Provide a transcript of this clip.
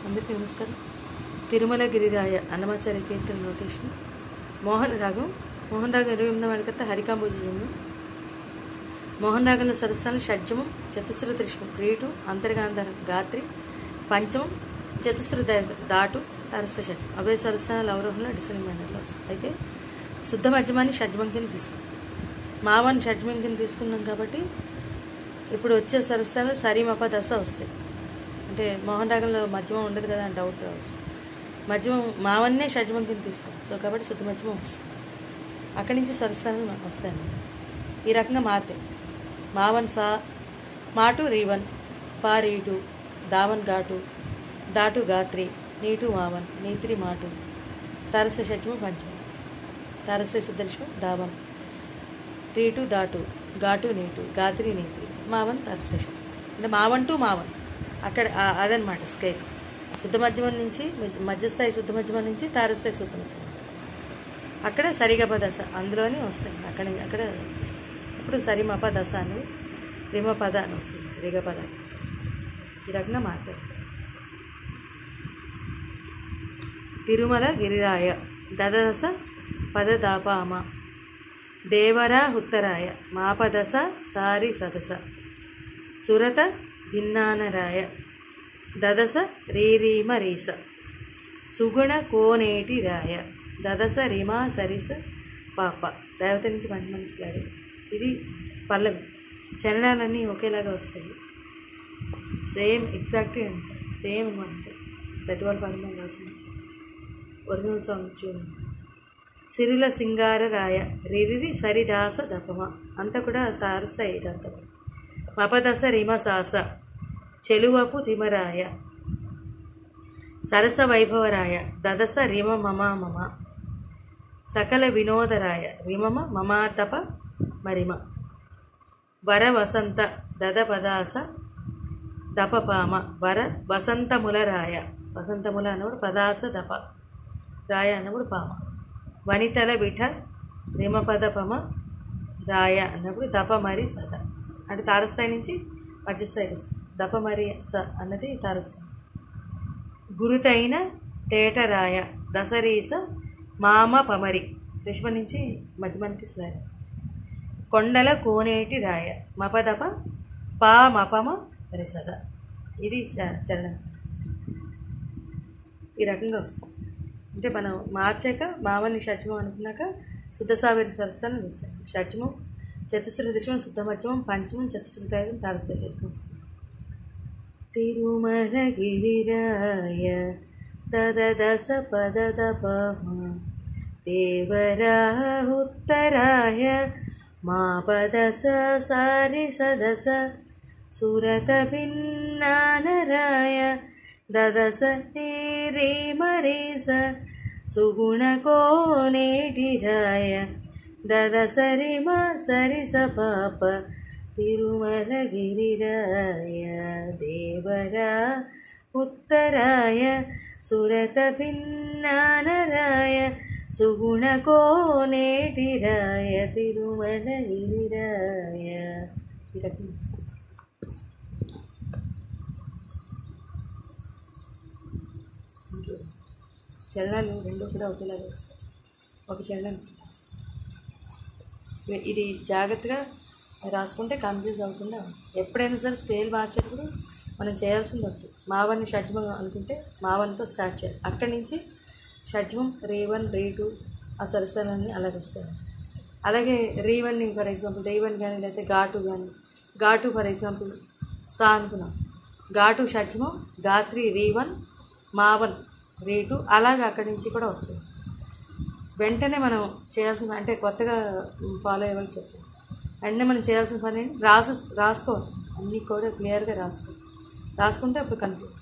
అందరికీ నమస్కారం. తిరుమల గిరిరాయ అన్నమాచార్య కీర్తన నోటేషన్. మోహన్ రాగం 28వ వాడికత్త హరికాంబోజంగం. మోహన్ రాగంలో సరస్థానం షడ్జమం, చతుశ్రుత త్రిష్మం, రీటు, అంతర్గాంధారం, గాత్రి, పంచమం, చతుశ్రుత దాటు, తరస్స షడ్జం. అభయ సరస్థానాలు అవరోహంలో డిసెండింగ్ మేనర్లో వస్తాయి. అయితే శుద్ధ మధ్యమాన్ని షడ్జమం కింద తీసుకున్నాం, మావాన్ని షడ్జమం కింద తీసుకున్నాం కాబట్టి ఇప్పుడు వచ్చే సరస్థానాలు సరిమప దశ వస్తాయి. అంటే మోహన్ రాగంలో మధ్యమం ఉండదు కదా అని డౌట్ రావచ్చు. మధ్యమం మావన్నే షడ్జమం కింద తీసుకోండి. సో కాబట్టి శుద్ధ మధ్యమం వస్తుంది. అక్కడి నుంచి స్వరస్థానాలు వస్తాయన్నమాట. ఈ రకంగా మారుతాయి. మావన్ సా, మాటు రీవన్, పా రీటు, దావన్ ఘాటు, దాటు గాత్రి, నీటు మావన్, నీత్రి మాటు, తరస్స షడ్జమం పంచమం, తరస్స శుద్ధరిష్మం దావన్, రీటు దాటు, ఘాటు నీటు, గాత్రి నీత్రి, మావన్ తరస్స షడ్జమం. అంటే మావన్ టు మావన్ అక్కడ అదనమాట స్కేల్. శుద్ధ మధ్యమం నుంచి మధ్యస్థాయి శుద్ధ మధ్యమం నుంచి తారస్థాయి శుద్ధ మధ్యమం అక్కడ సరిగప దశ అందులోనే వస్తాయి. అక్కడ చూస్తాం. ఇప్పుడు సరిమప దశ అని రిమపద అని వస్తుంది, రిగపద. ఈ రకంగా మాట్లాడు. తిరుమల గిరిరాయ దదదశ పదదాపామ దేవరా ఉత్తరాయ మాపదశ సారి సదస సురత భిన్నానరాయ దదస రీరీమ రీస సుగుణ కోనేటి రాయ దదస రిమా సరిస పాప. దేవత నుంచి మంచి స్లాడి. ఇది పల్లవి. చరణాలన్నీ ఒకేలాగా వస్తాయి. సేమ్ ఎగ్జాక్ట్లీ అంటారు. సేమ్ అనమాట. పెద్దవాళ్ళు పడమని రాసింది ఒరిజినల్ సాంగ్ చూడండి. సిరుల సింగార రాయ రిరిరి సరిదాస దపమ అంతా కూడా తారస్తాయి. ఇదంతా మపదశ రిమ సాస చెలువపు తిమరాయ సరస వైభవరాయ దదస రిమ మమ మమ సకల వినోదరాయ రిమమ మమాతప మరిమ వర వసంత దద పదాస దపపామ వర వసంతములరాయ వసంతముల అన్నప్పుడు పదాస దప రాయ అన్నప్పుడు పామ వనితల విఠ రిమపదపమ రాయ అన్నప్పుడు దప మరి సద. అంటే తారస్థాయి నుంచి మధ్యస్థాయికి వస్తుంది. దప మరి స అన్నది తారస్థాయి. గురుతైన తేటరాయ దసరీస మామ పమరి రిష్మ నుంచి మధ్యమానికి స్లాయి. కొండల కోనేటి రాయ మపదప పా మపమ రిసద. ఇది చరణం. ఈ రకంగా వస్తుంది. అంటే మనం మార్చాక మామని షడ్జమం అనుకున్నాక శుద్ధ సావేరి స్వరస్థానం వేస్తాం. షడ్జమం, చతుశ్రుత త్రిష్మం, శుద్ధ మధ్యమం, పంచమం, చతుశ్రుత తారస్థ షడ్జమం వస్తుంది. తిరుమల గిరిరాయ దదదశ పదదపమ దేవరా ఉత్తరాయ మాపదశ సారి సదస సురత భిన్నానరాయ దదస రీమరీస సుగుణ కోనేటిరాయ దదస రిమ సరిస పాప తిరుమల గిరిరాయ దేవరా ఉత్తరాయ సురత భిన్నానరాయ సుగుణ కోనేటిరాయ తిరుమల గిరిరాయ. చరణాలు రెండు కూడా ఒకేలాగా వస్తాయి. ఒక చరణం వస్తాయి. ఇది జాగ్రత్తగా రాసుకుంటే కన్ఫ్యూజ్ అవ్వకుండా. ఎప్పుడైనా సరే స్కేల్ మార్చేటప్పుడు మనం చేయాల్సింది ఒకటి. మావన్ని షడ్జమం అనుకుంటే మావన్తో స్టార్ట్ చేయాలి. అక్కడి నుంచి షడ్జమం రీవన్ రీటు ఆ సరస్వరాన్ని అలాగే వస్తాయి. అలాగే రీవన్ని ఫర్ ఎగ్జాంపుల్ రీవన్ కానీ లేకపోతే ఘాటు కానీ, ఘాటు ఫర్ ఎగ్జాంపుల్ సా అనుకున్నాం, ఘాటు షడ్జమం, గాత్రి రీవన్, మావన్ రీటు అలాగే అక్కడి నుంచి కూడా వస్తుంది. వెంటనే మనం చేయాల్సిన అంటే కొత్తగా ఫాలో అయ్యేవాళ్ళు చెప్పారు. వెంటనే మనం చేయాల్సిన పని ఏంటి రాసుకోవాలి. అన్నీ కూడా క్లియర్గా రాసుకుంటే అప్పుడు కన్ఫ్యూజ్.